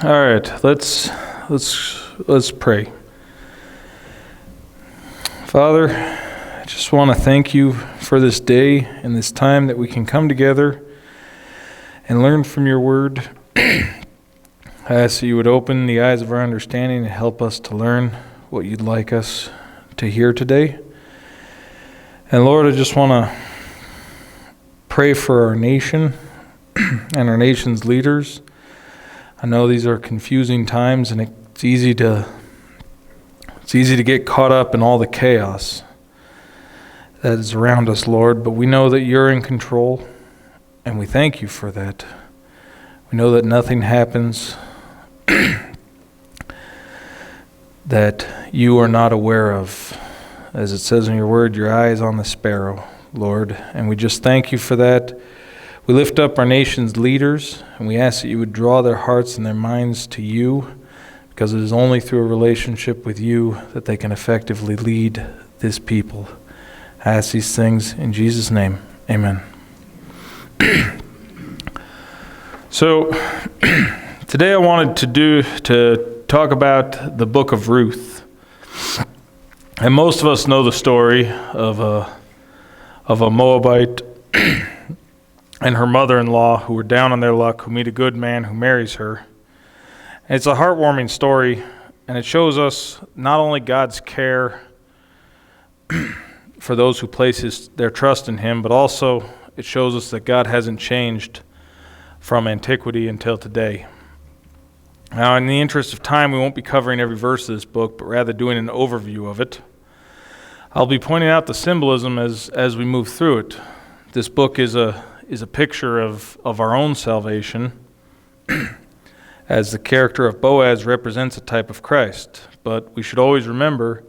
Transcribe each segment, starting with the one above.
All right, let's pray. Father, I just want to thank you for this day and this time that we can come together and learn from your word. I ask that you would open the eyes of our understanding and help us to learn what you'd like us to hear today. And Lord, I just want to pray for our nation and our nation's leaders. I know these are confusing times, and it's easy to get caught up in all the chaos that is around us, Lord, but we know that you're in control, and we thank you for that. We know that nothing happens that you are not aware of. As it says in your word, your eye is on the sparrow, Lord, and we just thank you for that. We lift up our nation's leaders, and we ask that you would draw their hearts and their minds to you, because it is only through a relationship with you that they can effectively lead this people. I ask these things in Jesus' name. Amen. So, today I wanted to talk about the book of Ruth. And most of us know the story of a Moabite and her mother-in-law who were down on their luck, who meet a good man who marries her. And it's a heartwarming story, and it shows us not only God's care for those who place their trust in him, but also it shows us that God hasn't changed from antiquity until today. Now, in the interest of time, we won't be covering every verse of this book, but rather doing an overview of it. I'll be pointing out the symbolism as we move through it. This book is a picture of our own salvation, as the character of Boaz represents a type of Christ. But we should always remember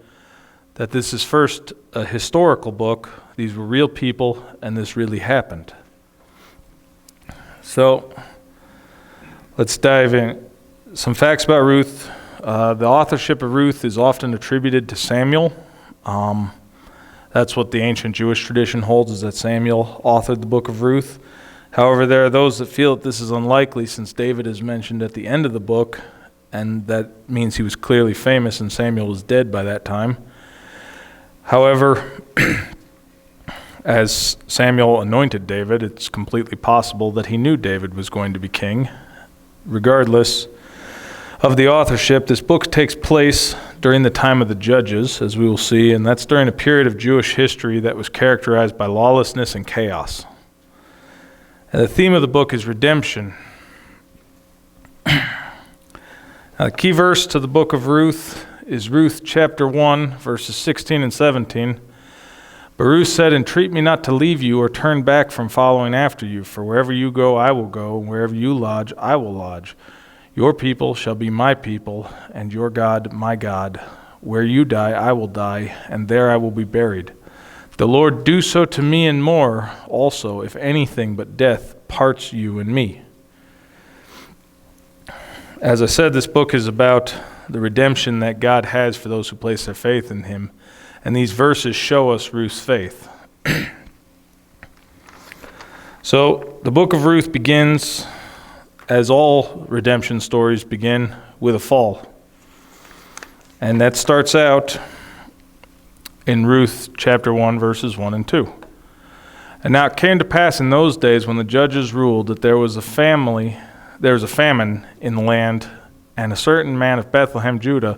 that this is first a historical book. These were real people, and this really happened. So, let's dive in. Some facts about Ruth. The authorship of Ruth is often attributed to Samuel. That's what the ancient Jewish tradition holds, is that Samuel authored the book of Ruth. However, there are those that feel that this is unlikely, since David is mentioned at the end of the book, and that means he was clearly famous and Samuel was dead by that time. However, as Samuel anointed David, it's completely possible that he knew David was going to be king. Regardless of the authorship, this book takes place during the time of the Judges, as we will see, and that's during a period of Jewish history that was characterized by lawlessness and chaos. And the theme of the book is redemption. Now, the key verse to the book of Ruth is Ruth chapter 1, verses 16 and 17. But Ruth said, "Entreat me not to leave you or turn back from following after you, for wherever you go I will go, and wherever you lodge I will lodge. Your people shall be my people, and your God my God. Where you die I will die, and there I will be buried. The Lord do so to me and more also, if anything but death parts you and me." As I said, this book is about the redemption that God has for those who place their faith in him. And these verses show us Ruth's faith. So, the book of Ruth begins, as all redemption stories begin, with a fall. And that starts out in Ruth chapter 1, verses 1 and 2. "And now it came to pass in those days, when the judges ruled, that there was a famine in the land, and a certain man of Bethlehem, Judah,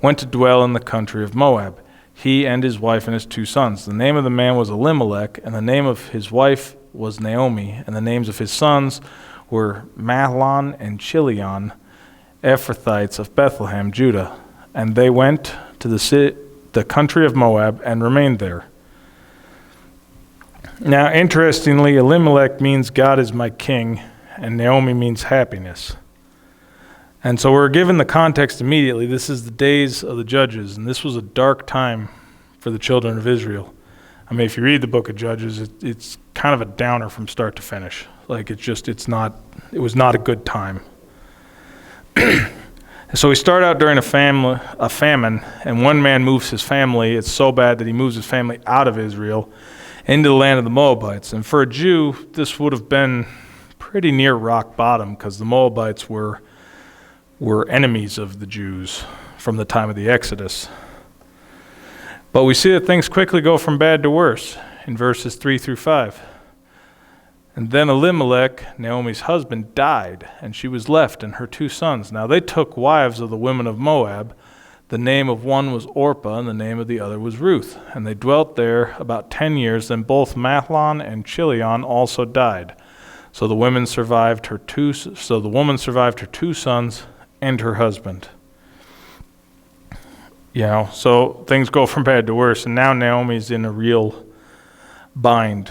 went to dwell in the country of Moab, he and his wife and his 2 sons. The name of the man was Elimelech, and the name of his wife was Naomi, and the names of his sons were Mahlon and Chilion, Ephrathites of Bethlehem, Judah. And they went to the country of Moab and remained there." Now, interestingly, Elimelech means God is my king, and Naomi means happiness. And so we're given the context immediately. This is the days of the Judges, and this was a dark time for the children of Israel. I mean, if you read the book of Judges, it's kind of a downer from start to finish. Like, it was not a good time. So we start out during a famine, and one man moves his family. It's so bad that he moves his family out of Israel into the land of the Moabites. And for a Jew, this would have been pretty near rock bottom, because the Moabites were were enemies of the Jews from the time of the Exodus. But we see that things quickly go from bad to worse in verses 3 through 5. And then Elimelech, Naomi's husband, died, and she was left and her 2 sons. Now they took wives of the women of Moab. The name of one was Orpah, and the name of the other was Ruth. And they dwelt there about 10 years. Then both Mahlon and Chilion also died. So the woman survived her 2 sons and her husband. So things go from bad to worse, and now Naomi's in a real bind.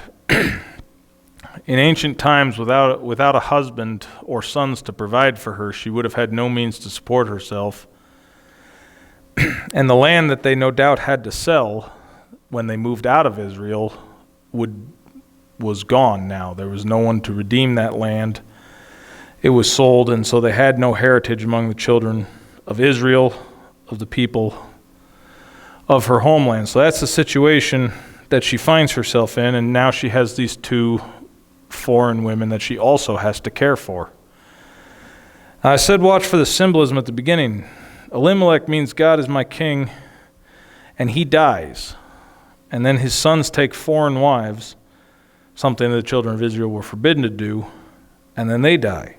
In ancient times, without a husband or sons to provide for her, she would have had no means to support herself. And the land that they no doubt had to sell when they moved out of Israel was gone now. There was no one to redeem that land. It was sold, and so they had no heritage among the children of Israel, of the people of her homeland. So that's the situation that she finds herself in, and now she has these 2 foreign women that she also has to care for. I said watch for the symbolism at the beginning. Elimelech means God is my king, and he dies. And then his sons take foreign wives, something that the children of Israel were forbidden to do, and then they die.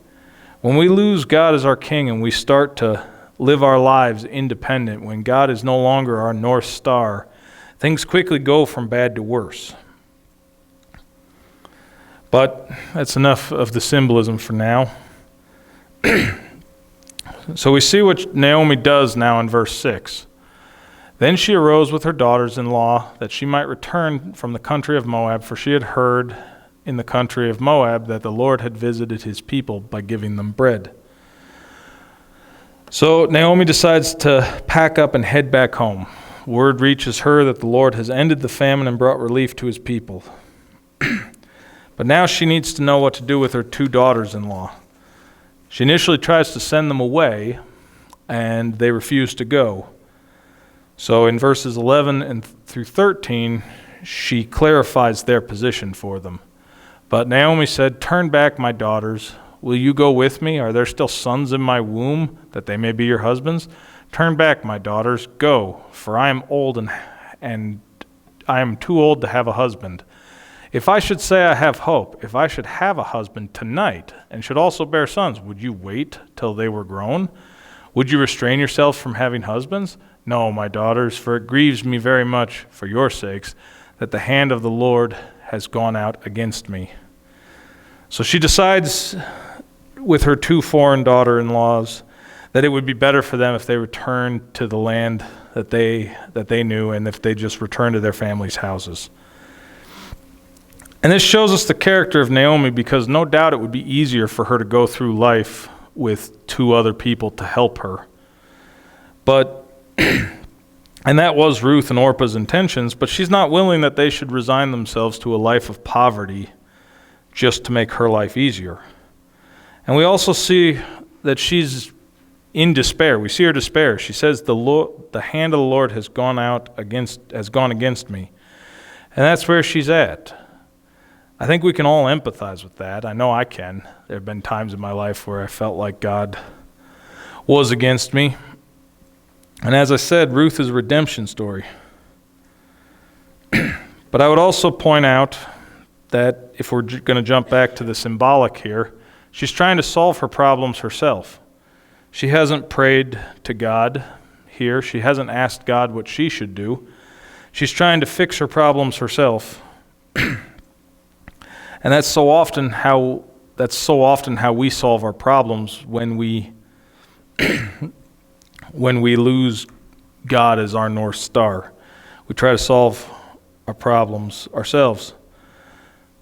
When we lose God as our king and we start to live our lives independent, when God is no longer our North Star, things quickly go from bad to worse. But that's enough of the symbolism for now. So we see what Naomi does now in verse 6. Then she arose with her daughters-in-law that she might return from the country of Moab, for she had heard in the country of Moab that the Lord had visited his people by giving them bread. So Naomi decides to pack up and head back home. Word reaches her that the Lord has ended the famine and brought relief to his people. But now she needs to know what to do with her 2 daughters-in-law. She initially tries to send them away, and they refuse to go. So in verses 11 and through 13, she clarifies their position for them. But Naomi said, "Turn back, my daughters. Will you go with me? Are there still sons in my womb, that they may be your husbands? Turn back, my daughters. Go, for I am old, and I am too old to have a husband. If I should say I have hope, if I should have a husband tonight, and should also bear sons, would you wait till they were grown? Would you restrain yourselves from having husbands? No, my daughters, for it grieves me very much, for your sakes, that the hand of the Lord has gone out against me." So she decides with her 2 foreign daughter-in-laws that it would be better for them if they returned to the land that they knew, and if they just returned to their families' houses. And this shows us the character of Naomi, because no doubt it would be easier for her to go through life with 2 other people to help her. But, and that was Ruth and Orpah's intentions, but she's not willing that they should resign themselves to a life of poverty just to make her life easier. And we also see that she's in despair. We see her despair. She says, the hand of the Lord has gone against me. And that's where she's at. I think we can all empathize with that. I know I can. There have been times in my life where I felt like God was against me. And as I said, Ruth is a redemption story. But I would also point out that if we're going to jump back to the symbolic here, she's trying to solve her problems herself. She hasn't prayed to God here. She hasn't asked God what she should do. She's trying to fix her problems herself. And that's so often how we solve our problems when we lose God as our North Star. We try to solve our problems ourselves.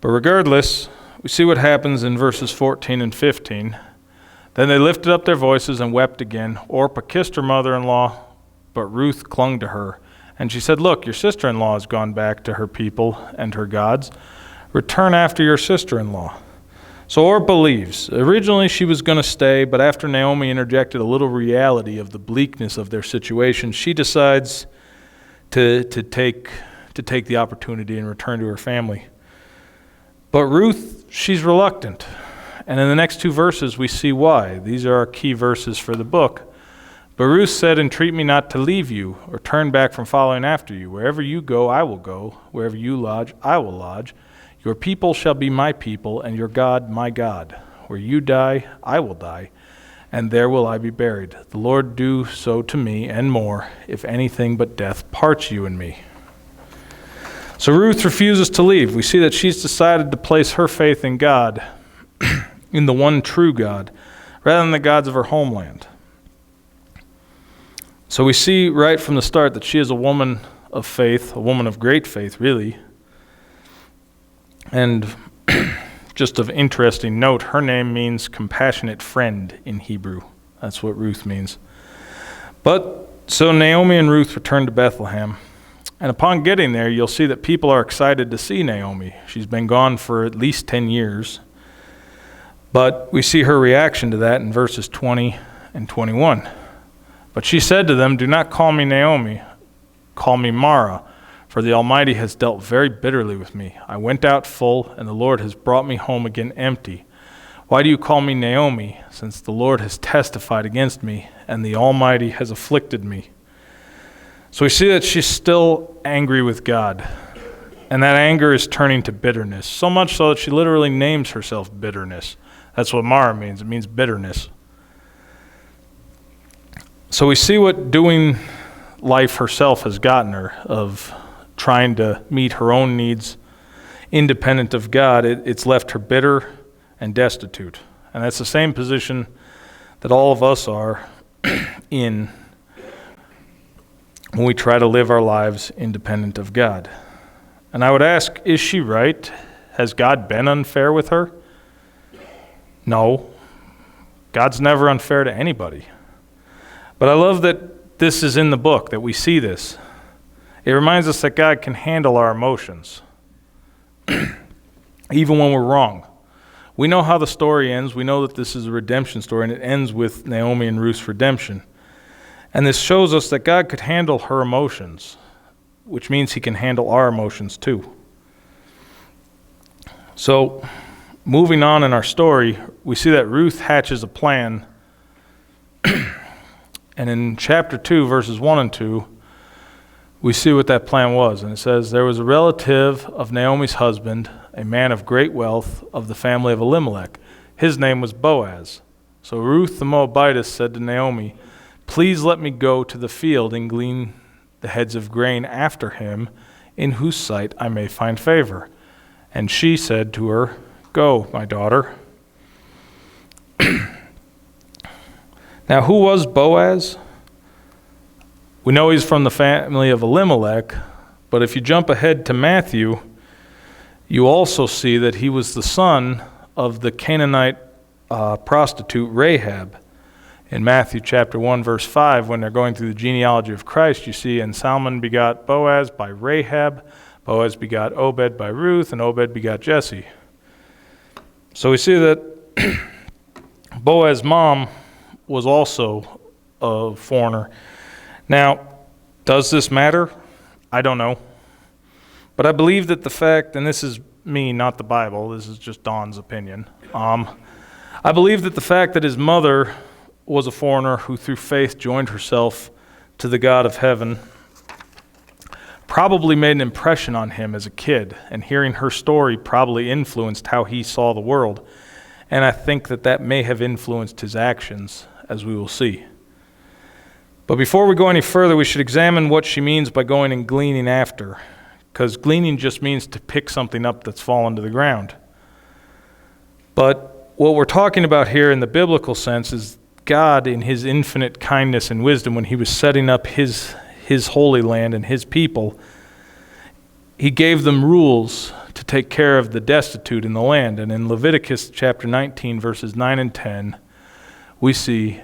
But regardless, we see what happens in verses 14 and 15. Then they lifted up their voices and wept again. Orpah kissed her mother-in-law, but Ruth clung to her. And she said, "Look, your sister-in-law has gone back to her people and her gods. Return after your sister-in-law." So Orpah leaves. Originally she was going to stay, but after Naomi interjected a little reality of the bleakness of their situation, she decides to take the opportunity and return to her family. But Ruth, she's reluctant. And in the next two verses, we see why. These are our key verses for the book. But Ruth said, "Entreat me not to leave you, or turn back from following after you. Wherever you go, I will go. Wherever you lodge, I will lodge. Your people shall be my people, and your God my God. Where you die, I will die, and there will I be buried. The Lord do so to me, and more, if anything but death parts you and me." So Ruth refuses to leave. We see that she's decided to place her faith in God, in the one true God, rather than the gods of her homeland. So we see right from the start that she is a woman of faith, a woman of great faith, really. And just of interesting note, her name means compassionate friend in Hebrew. That's what Ruth means. But so Naomi and Ruth return to Bethlehem. And upon getting there, you'll see that people are excited to see Naomi. She's been gone for at least 10 years. But we see her reaction to that in verses 20 and 21. "But she said to them, 'Do not call me Naomi, call me Mara, for the Almighty has dealt very bitterly with me. I went out full, and the Lord has brought me home again empty. Why do you call me Naomi, since the Lord has testified against me, and the Almighty has afflicted me?'" So we see that she's still angry with God, and that anger is turning to bitterness, so much so that she literally names herself bitterness. That's what Mara means. It means bitterness. So we see what doing life herself has gotten her, of trying to meet her own needs independent of God. It's left her bitter and destitute. And that's the same position that all of us are in when we try to live our lives independent of God. And I would ask, is she right? Has God been unfair with her? No. God's never unfair to anybody. But I love that this is in the book, that we see this. It reminds us that God can handle our emotions, even when we're wrong. We know how the story ends. We know that this is a redemption story, and it ends with Naomi and Ruth's redemption. And this shows us that God could handle her emotions, which means he can handle our emotions too. So, moving on in our story, we see that Ruth hatches a plan. And in chapter 2, verses 1 and 2, we see what that plan was. And it says, "There was a relative of Naomi's husband, a man of great wealth of the family of Elimelech. His name was Boaz. So Ruth the Moabitess said to Naomi, 'Please let me go to the field and glean the heads of grain after him, in whose sight I may find favor.' And she said to her, 'Go, my daughter.'" Now, who was Boaz? We know he's from the family of Elimelech, but if you jump ahead to Matthew, you also see that he was the son of the Canaanite prostitute Rahab. In Matthew chapter 1, verse 5, when they're going through the genealogy of Christ, you see, "And Salmon begot Boaz by Rahab, Boaz begot Obed by Ruth, and Obed begot Jesse." So we see that Boaz's mom was also a foreigner. Now, does this matter? I don't know. But I believe that the fact, and this is me, not the Bible, this is just Don's opinion. I believe that the fact that his mother was a foreigner who through faith joined herself to the God of heaven probably made an impression on him as a kid, and hearing her story probably influenced how he saw the world. And I think that that may have influenced his actions, as we will see. But before we go any further, we should examine what she means by going and gleaning after, because gleaning just means to pick something up that's fallen to the ground. But what we're talking about here in the biblical sense is God, in his infinite kindness and wisdom, when he was setting up his holy land and his people, he gave them rules to take care of the destitute in the land. And in Leviticus chapter 19, verses 9 and 10, we see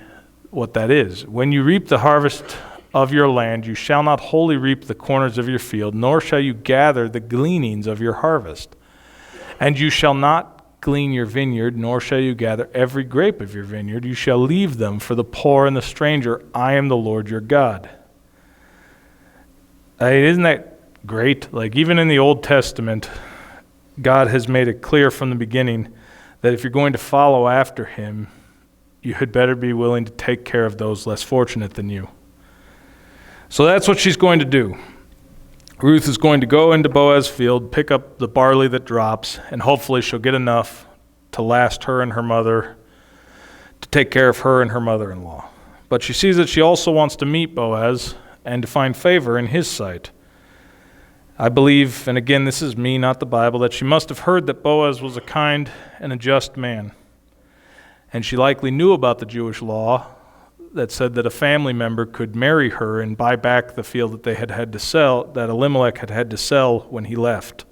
what that is. "When you reap the harvest of your land, you shall not wholly reap the corners of your field, nor shall you gather the gleanings of your harvest. And you shall not glean your vineyard, nor shall you gather every grape of your vineyard. You shall leave them for the poor and the stranger. I am the Lord your God." Isn't that great? Like, even in the Old Testament, God has made it clear from the beginning that if you're going to follow after him, you had better be willing to take care of those less fortunate than you. So that's what she's going to do. Ruth is going to go into Boaz's field, pick up the barley that drops, and hopefully she'll get enough to last her and her mother, to take care of her and her mother-in-law. But she sees that she also wants to meet Boaz and to find favor in his sight. I believe, and again, this is me, not the Bible, that she must have heard that Boaz was a kind and a just man. And she likely knew about the Jewish law that said that a family member could marry her and buy back the field that they had to sell, that Elimelech had to sell when he left.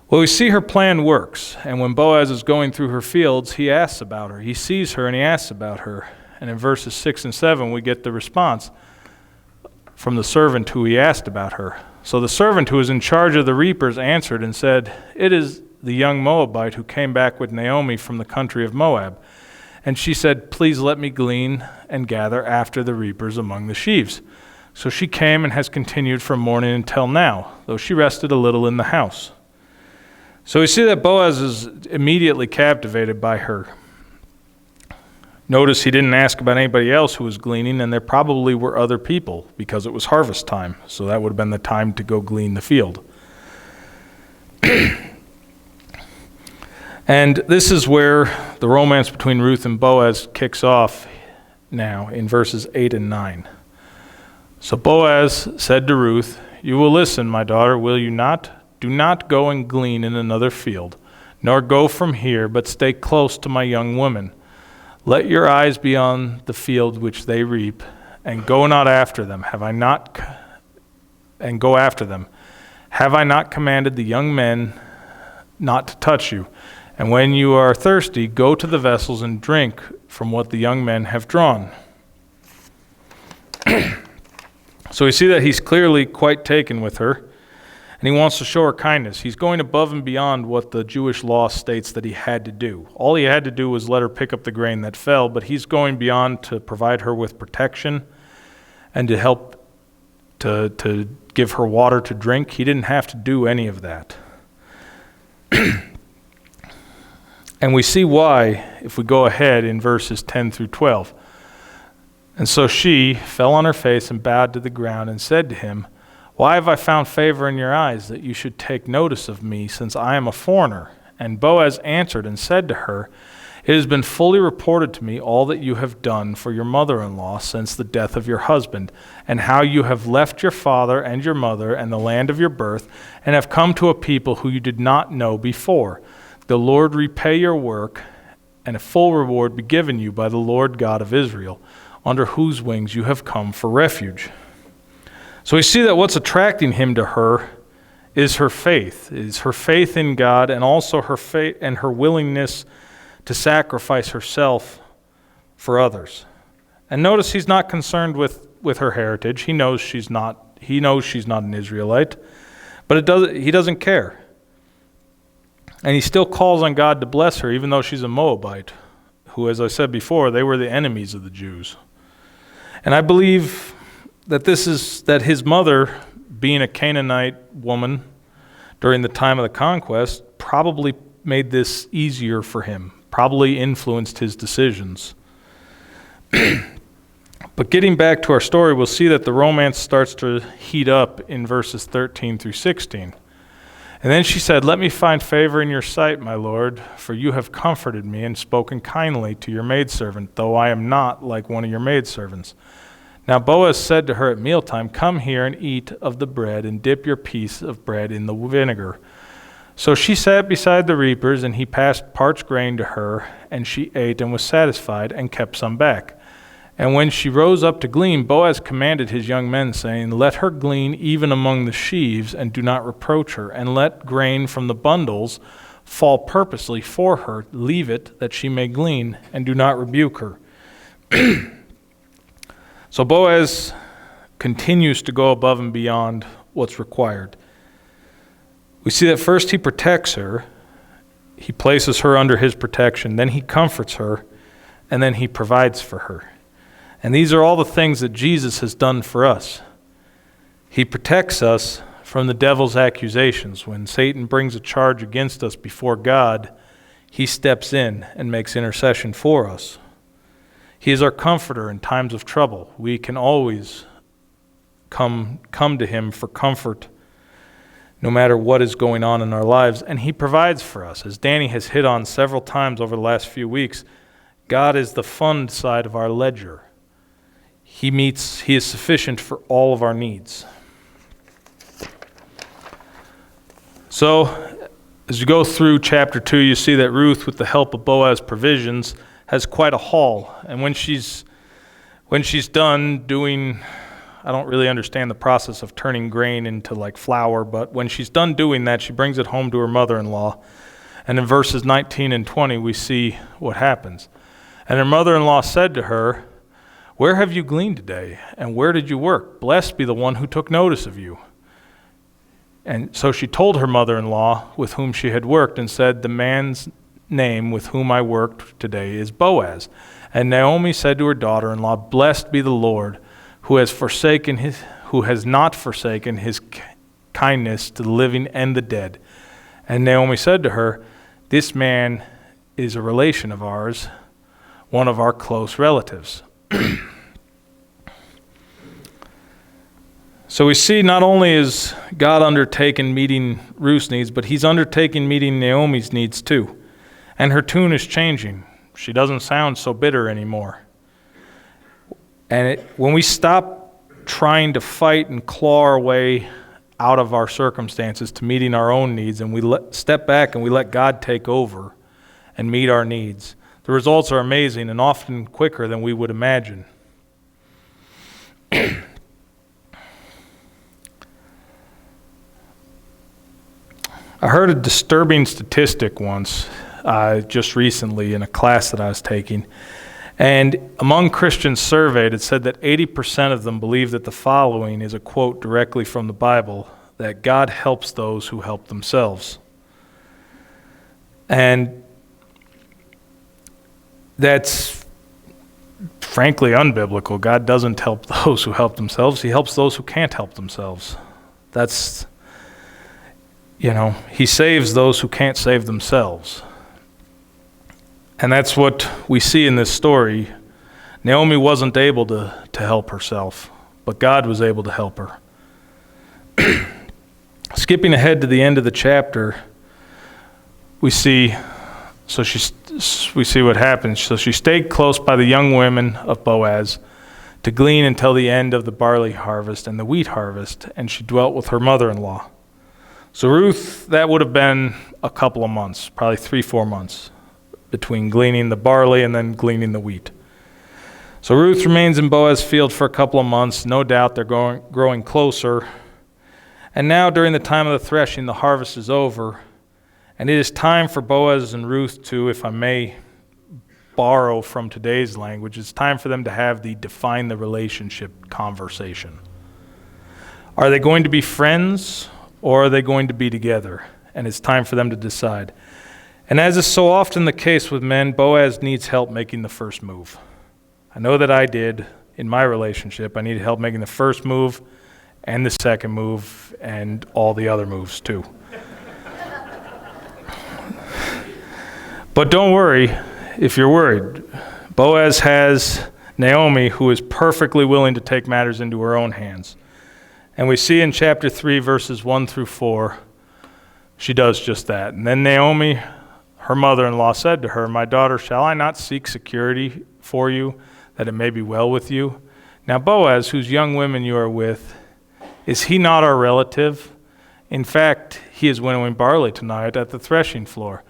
Well, we see her plan works, and when Boaz is going through her fields, he asks about her. He sees her and he asks about her. And in verses 6 and 7, we get the response from the servant who he asked about her. So the servant who was in charge of the reapers answered and said, "It is the young Moabite who came back with Naomi from the country of Moab." And she said, "Please let me glean and gather after the reapers among the sheaves." So she came and has continued from morning until now, though she rested a little in the house. So we see that Boaz is immediately captivated by her. Notice he didn't ask about anybody else who was gleaning, and there probably were other people because it was harvest time. So that would have been the time to go glean the field. And this is where the romance between Ruth and Boaz kicks off now in verses 8 and 9. So Boaz said to Ruth, "You will listen, my daughter, will you not? Do not go and glean in another field, nor go from here, but stay close to my young women. Let your eyes be on the field which they reap, and go not after them. Have I not commanded the young men not to touch you? And when you are thirsty, go to the vessels and drink from what the young men have drawn." So we see that he's clearly quite taken with her, and he wants to show her kindness. He's going above and beyond what the Jewish law states that he had to do. All he had to do was let her pick up the grain that fell, but he's going beyond to provide her with protection and to help to give her water to drink. He didn't have to do any of that. And we see why if we go ahead in verses 10 through 12. "And so she fell on her face and bowed to the ground and said to him, 'Why have I found favor in your eyes that you should take notice of me, since I am a foreigner?' And Boaz answered and said to her, 'It has been fully reported to me all that you have done for your mother-in-law since the death of your husband, and how you have left your father and your mother and the land of your birth, and have come to a people who you did not know before. The Lord repay your work, and a full reward be given you by the Lord God of Israel, under whose wings you have come for refuge.'" So we see that what's attracting him to her is her faith in God, and also her faith and her willingness to sacrifice herself for others. And notice he's not concerned with her heritage. He knows she's not an Israelite, but he doesn't care. And he still calls on God to bless her, even though she's a Moabite, who, as I said before, they were the enemies of the Jews. And I believe that his mother, being a Canaanite woman during the time of the conquest, probably made this easier for him, probably influenced his decisions. But getting back to our story, we'll see that the romance starts to heat up in verses 13 through 16. "And then she said, 'Let me find favor in your sight, my lord, for you have comforted me and spoken kindly to your maidservant, though I am not like one of your maidservants.' Now Boaz said to her at mealtime, 'Come here and eat of the bread, and dip your piece of bread in the vinegar.' So she sat beside the reapers, and he passed parched grain to her, and she ate and was satisfied, and kept some back. And when she rose up to glean, Boaz commanded his young men, saying, 'Let her glean even among the sheaves, and do not reproach her, and let grain from the bundles fall purposely for her. Leave it, that she may glean, and do not rebuke her.'" So Boaz continues to go above and beyond what's required. We see that first he protects her, he places her under his protection, then he comforts her, and then he provides for her. And these are all the things that Jesus has done for us. He protects us from the devil's accusations. When Satan brings a charge against us before God, He steps in and makes intercession for us. He is our comforter in times of trouble. We can always come to him for comfort no matter what is going on in our lives, and he provides for us. As Danny has hit on several times over the last few weeks, God is the fund side of our ledger. He is sufficient for all of our needs. So, as you go through chapter 2, you see that Ruth, with the help of Boaz's provisions, has quite a haul. And when she's done doing, I don't really understand the process of turning grain into like flour, but when she's done doing that, she brings it home to her mother-in-law. And in verses 19 and 20, we see what happens. And her mother-in-law said to her, "Where have you gleaned today? And where did you work? Blessed be the one who took notice of you." And so she told her mother-in-law with whom she had worked and said, "The man's name with whom I worked today is Boaz." And Naomi said to her daughter-in-law, "Blessed be the Lord, who has not forsaken his kindness to the living and the dead." And Naomi said to her, "This man is a relation of ours, one of our close relatives." So we see not only is God undertaken meeting Ruth's needs, but he's undertaken meeting Naomi's needs too. And her tune is changing. She doesn't sound so bitter anymore. And when we stop trying to fight and claw our way out of our circumstances to meeting our own needs, and we step back and we let God take over and meet our needs, the results are amazing and often quicker than we would imagine. I heard a disturbing statistic once, just recently in a class that I was taking. And among Christians surveyed, it said that 80% of them believe that the following is a quote directly from the Bible, that God helps those who help themselves. And that's frankly unbiblical. God doesn't help those who help themselves. He helps those who can't help themselves. He saves those who can't save themselves. And that's what we see in this story. Naomi wasn't able to help herself, but God was able to help her. Skipping ahead to the end of the chapter, we see what happens. So she stayed close by the young women of Boaz to glean until the end of the barley harvest and the wheat harvest, and she dwelt with her mother-in-law. So Ruth, that would have been a couple of months, probably 3-4 months, between gleaning the barley and then gleaning the wheat. So Ruth remains in Boaz's field for a couple of months. No doubt they're growing closer. And now during the time of the threshing, the harvest is over. And it is time for Boaz and Ruth to, if I may borrow from today's language, it's time for them to have the define the relationship conversation. Are they going to be friends, or are they going to be together? And it's time for them to decide. And as is so often the case with men, Boaz needs help making the first move. I know that I did in my relationship. I needed help making the first move and the second move and all the other moves too. But don't worry if you're worried. Boaz has Naomi, who is perfectly willing to take matters into her own hands. And we see in chapter 3, verses 1 through 4, she does just that. And then Naomi, her mother-in-law, said to her, "My daughter, shall I not seek security for you, that it may be well with you? Now Boaz, whose young women you are with, is he not our relative? In fact, he is winnowing barley tonight at the threshing floor.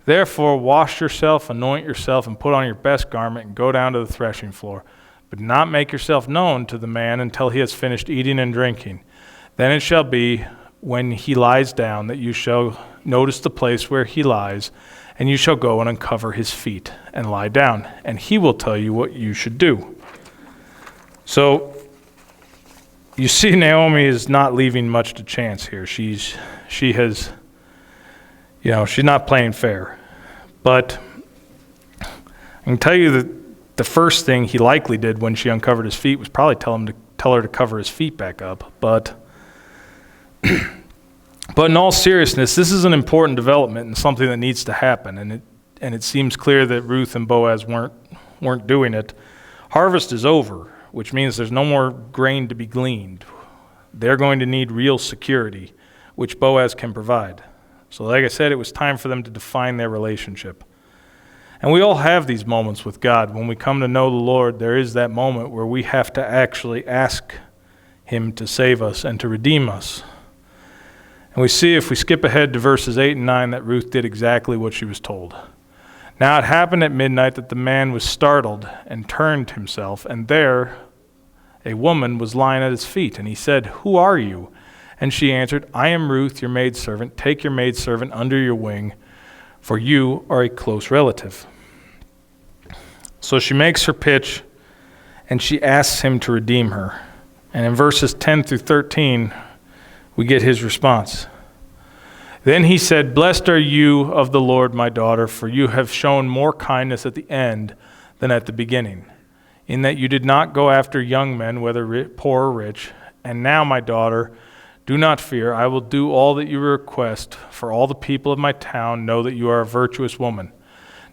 Therefore wash yourself, anoint yourself, and put on your best garment, and go down to the threshing floor. But do not make yourself known to the man until he has finished eating and drinking. Then it shall be, when he lies down, that you shall notice the place where he lies, and you shall go and uncover his feet and lie down, and he will tell you what you should do." So you see, Naomi is not leaving much to chance here. She's not playing fair. But I can tell you that the first thing he likely did when she uncovered his feet was probably tell her to cover his feet back up. But in all seriousness, this is an important development and something that needs to happen. And and it seems clear that Ruth and Boaz weren't doing it. Harvest is over, which means there's no more grain to be gleaned. They're going to need real security, which Boaz can provide. So like I said, it was time for them to define their relationship. And we all have these moments with God. When we come to know the Lord, there is that moment where we have to actually ask Him to save us and to redeem us. And we see, if we skip ahead to verses 8 and 9, that Ruth did exactly what she was told. Now it happened at midnight that the man was startled and turned himself, and there a woman was lying at his feet. And he said, "Who are you?" And she answered, "I am Ruth, your maidservant. Take your maidservant under your wing, for you are a close relative." So she makes her pitch, and she asks him to redeem her. And in verses 10 through 13, we get his response. Then he said, "Blessed are you of the Lord, my daughter, for you have shown more kindness at the end than at the beginning, in that you did not go after young men, whether poor or rich. And now, my daughter, do not fear. I will do all that you request, for all the people of my town know that you are a virtuous woman.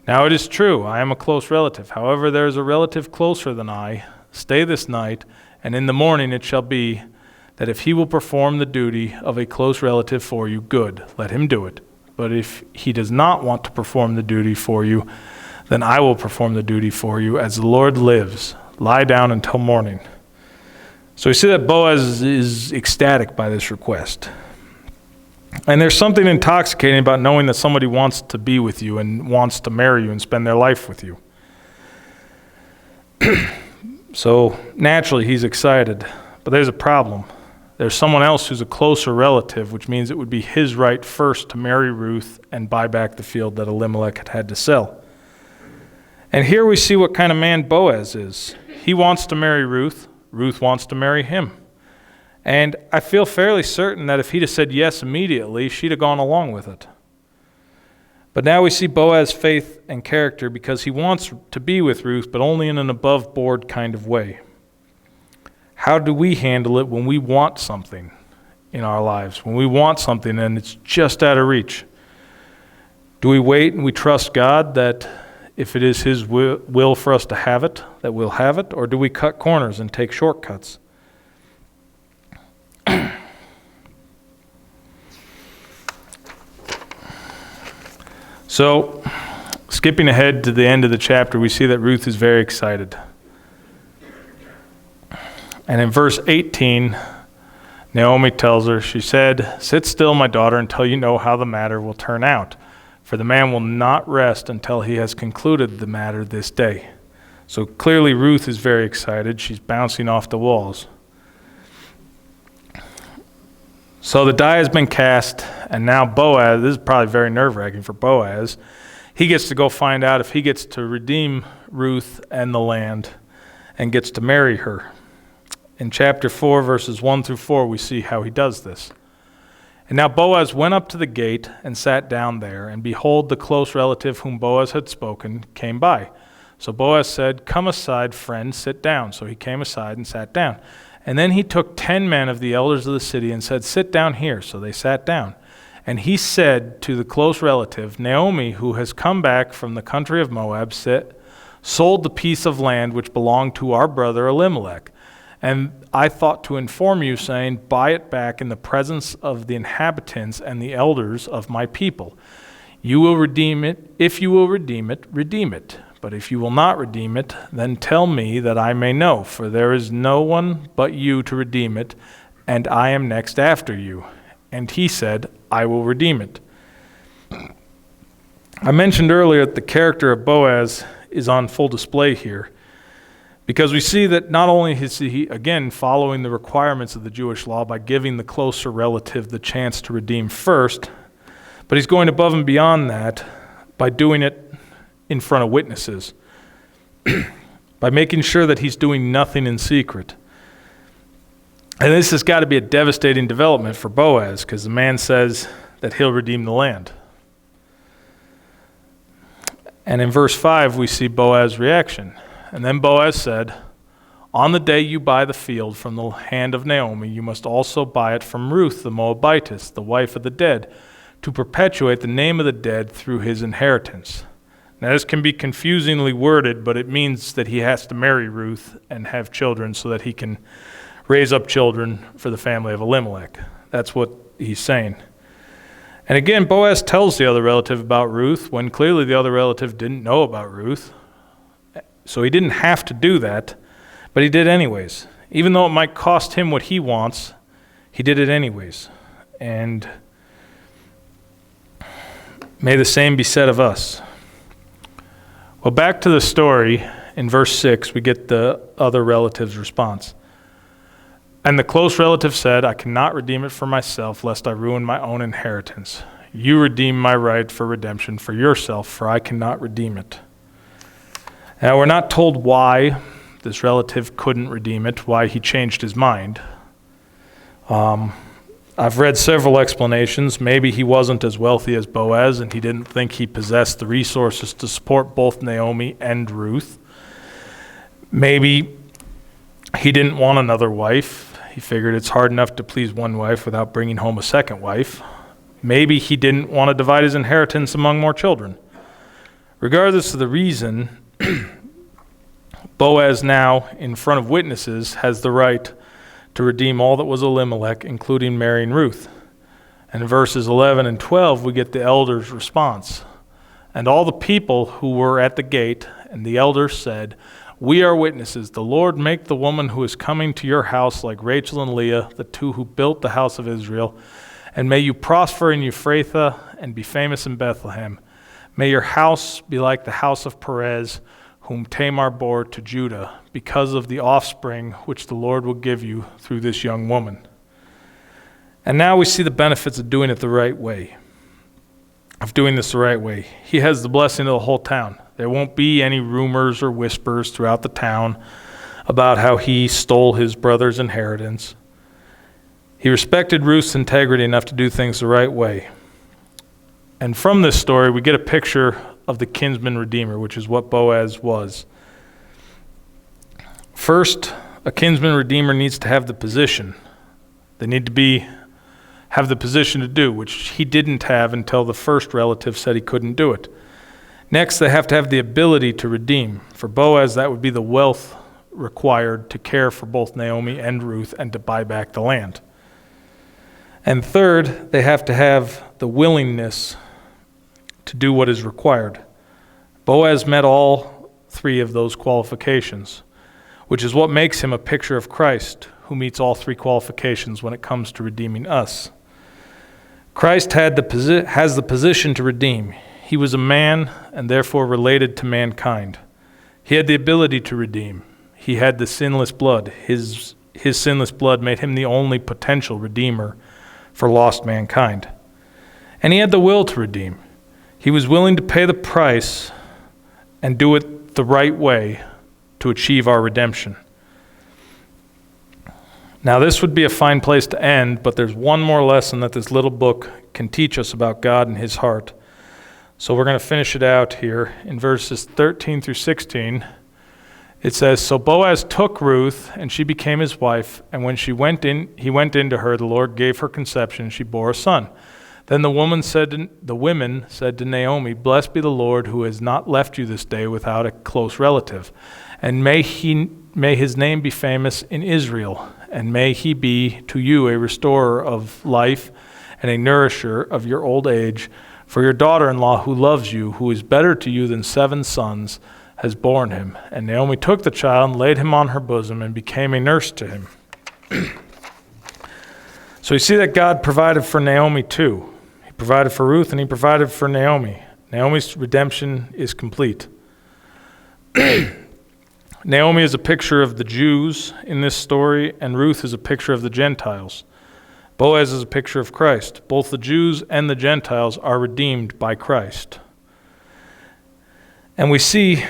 Now it is true, I am a close relative. However, there is a relative closer than I. Stay this night, and in the morning it shall be that if he will perform the duty of a close relative for you, good, let him do it. But if he does not want to perform the duty for you, then I will perform the duty for you. As the Lord lives, lie down until morning." So we see that Boaz is ecstatic by this request. And there's something intoxicating about knowing that somebody wants to be with you and wants to marry you and spend their life with you. So naturally, he's excited. But there's a problem. There's someone else who's a closer relative, which means it would be his right first to marry Ruth and buy back the field that Elimelech had to sell. And here we see what kind of man Boaz is. He wants to marry Ruth. Ruth wants to marry him. And I feel fairly certain that if he'd have said yes immediately, she'd have gone along with it. But now we see Boaz's faith and character because he wants to be with Ruth, but only in an above-board kind of way. How do we handle it when we want something in our lives? When we want something and it's just out of reach? Do we wait and we trust God that if it is His will for us to have it, that we'll have it? Or do we cut corners and take shortcuts? So, skipping ahead to the end of the chapter, we see that Ruth is very excited. And in verse 18, Naomi tells her, she said, "Sit still, my daughter, until you know how the matter will turn out. For the man will not rest until he has concluded the matter this day." So clearly Ruth is very excited. She's bouncing off the walls. So the die has been cast, and now Boaz, this is probably very nerve-wracking for Boaz, he gets to go find out if he gets to redeem Ruth and the land and gets to marry her. In chapter 4, verses 1 through 4, we see how he does this. "And now Boaz went up to the gate and sat down there, and behold, the close relative whom Boaz had spoken came by. So Boaz said, 'Come aside, friend, sit down.' So he came aside and sat down. And then he took 10 men of the elders of the city and said, 'Sit down here.' So they sat down. And he said to the close relative, 'Naomi, who has come back from the country of Moab, sold the piece of land which belonged to our brother Elimelech. And I thought to inform you, saying, buy it back in the presence of the inhabitants and the elders of my people. You will redeem it. If you will redeem it, redeem it. But if you will not redeem it, then tell me that I may know, for there is no one but you to redeem it, and I am next after you.' And he said, 'I will redeem it.'" I mentioned earlier that the character of Boaz is on full display here, because we see that not only is he, again, following the requirements of the Jewish law by giving the closer relative the chance to redeem first, but he's going above and beyond that by doing it in front of witnesses, by making sure that he's doing nothing in secret. And this has got to be a devastating development for Boaz, because the man says that he'll redeem the land. And in verse 5, we see Boaz's reaction. "And then Boaz said, 'On the day you buy the field from the hand of Naomi, you must also buy it from Ruth the Moabitess, the wife of the dead, to perpetuate the name of the dead through his inheritance. Now, this can be confusingly worded, but it means that he has to marry Ruth and have children so that he can raise up children for the family of Elimelech. That's what he's saying. And again, Boaz tells the other relative about Ruth when clearly the other relative didn't know about Ruth. So he didn't have to do that, but he did anyways. Even though it might cost him what he wants, he did it anyways. And may the same be said of us. Well, back to the story, in verse 6, we get the other relative's response. And the close relative said, I cannot redeem it for myself, lest I ruin my own inheritance. You redeem my right for redemption for yourself, for I cannot redeem it. Now, we're not told why this relative couldn't redeem it, why he changed his mind. I've read several explanations. Maybe he wasn't as wealthy as Boaz, and he didn't think he possessed the resources to support both Naomi and Ruth. Maybe he didn't want another wife. He figured it's hard enough to please one wife without bringing home a second wife. Maybe he didn't want to divide his inheritance among more children. Regardless of the reason, Boaz now, in front of witnesses, has the right to redeem all that was Elimelech, including marrying Ruth. And in verses 11 and 12, we get the elder's response. And all the people who were at the gate, and the elders said, we are witnesses. The Lord make the woman who is coming to your house like Rachel and Leah, the two who built the house of Israel. And may you prosper in Ephrathah and be famous in Bethlehem. May your house be like the house of Perez, whom Tamar bore to Judah, because of the offspring which the Lord will give you through this young woman. And now we see the benefits of doing it the right way, of doing this the right way. He has the blessing of the whole town. There won't be any rumors or whispers throughout the town about how he stole his brother's inheritance. He respected Ruth's integrity enough to do things the right way. And from this story, we get a picture of the kinsman redeemer, which is what Boaz was. First, a kinsman redeemer needs to have the position. They need to have the position to do, which he didn't have until the first relative said he couldn't do it. Next, they have to have the ability to redeem. For Boaz, that would be the wealth required to care for both Naomi and Ruth and to buy back the land. And third, they have to have the willingness to do what is required. Boaz met all three of those qualifications, which is what makes him a picture of Christ, who meets all three qualifications when it comes to redeeming us. Christ has the position to redeem. He was a man and therefore related to mankind. He had the ability to redeem. He had the sinless blood. His sinless blood made him the only potential redeemer for lost mankind. And he had the will to redeem. He was willing to pay the price and do it the right way to achieve our redemption. Now, this would be a fine place to end, but there's one more lesson that this little book can teach us about God and his heart. So we're going to finish it out here in verses 13 through 16. It says, So Boaz took Ruth, and she became his wife, and when he went in to her, the Lord gave her conception, and she bore a son. Then the women said to Naomi, Blessed be the Lord, who has not left you this day without a close relative. And may his name be famous in Israel, and may he be to you a restorer of life and a nourisher of your old age. For your daughter-in-law who loves you, who is better to you than 7 sons, has borne him. And Naomi took the child and laid him on her bosom and became a nurse to him. So you see that God provided for Naomi too. He provided for Ruth and he provided for Naomi. Naomi's redemption is complete. Naomi is a picture of the Jews in this story, and Ruth is a picture of the Gentiles. Boaz is a picture of Christ. Both the Jews and the Gentiles are redeemed by Christ. And we see,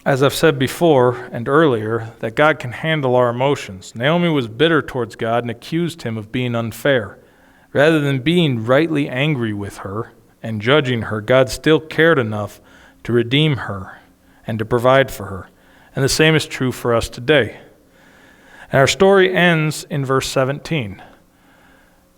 as I've said before and earlier, that God can handle our emotions. Naomi was bitter towards God and accused him of being unfair. Rather than being rightly angry with her and judging her, God still cared enough to redeem her and to provide for her. And the same is true for us today. And our story ends in verse 17.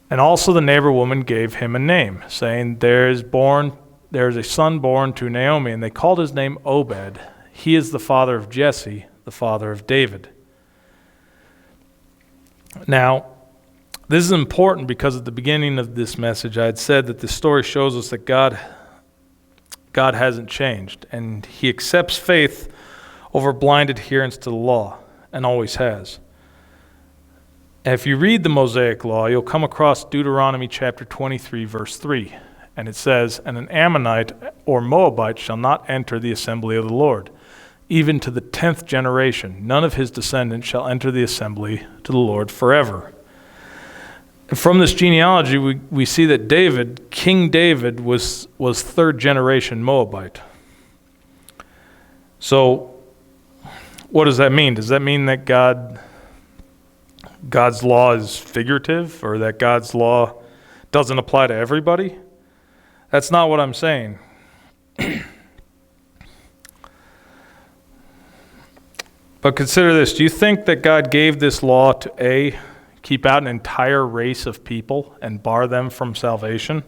And also the neighbor woman gave him a name, saying, There is born there is a son born to Naomi, and they called his name Obed. He is the father of Jesse, the father of David. Now, this is important because at the beginning of this message, I had said that the story shows us that God hasn't changed, and he accepts faith over blind adherence to the law, and always has. And if you read the Mosaic Law, you'll come across Deuteronomy chapter 23, verse 3. And it says, "And an Ammonite or Moabite shall not enter the assembly of the Lord, even to the 10th generation. None of his descendants shall enter the assembly to the Lord forever." And from this genealogy, we see that David, King David, was third generation Moabite. So, what does that mean? Does that mean that God's law is figurative, or that God's law doesn't apply to everybody? That's not what I'm saying. But consider this. Do you think that God gave this law to keep out an entire race of people and bar them from salvation?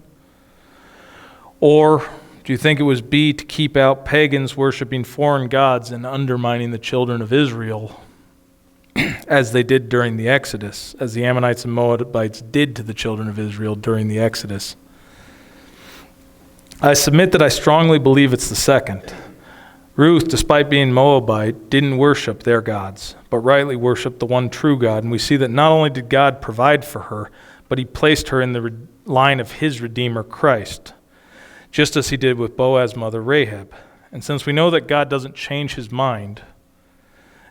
Or do you think it was B, to keep out pagans worshiping foreign gods and undermining the children of Israel as they did during the Exodus, as the Ammonites and Moabites did to the children of Israel during the Exodus? I submit that I strongly believe it's the second. Ruth, despite being Moabite, didn't worship their gods, but rightly worshiped the one true God. And we see that not only did God provide for her, but he placed her in the line of his Redeemer, Christ, just as he did with Boaz's mother, Rahab. And since we know that God doesn't change his mind,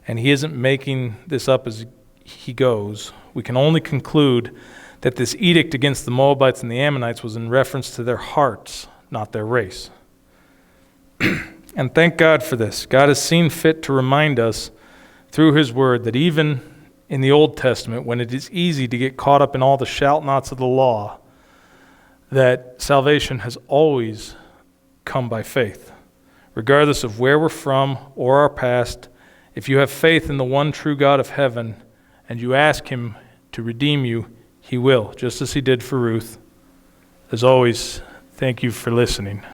and he isn't making this up as he goes, we can only conclude that this edict against the Moabites and the Ammonites was in reference to their hearts, not their race. And thank God for this. God has seen fit to remind us through his word that even in the Old Testament, when it is easy to get caught up in all the shout-nots of the law, that salvation has always come by faith. Regardless of where we're from or our past, if you have faith in the one true God of heaven and you ask him to redeem you, he will, just as he did for Ruth. As always, thank you for listening.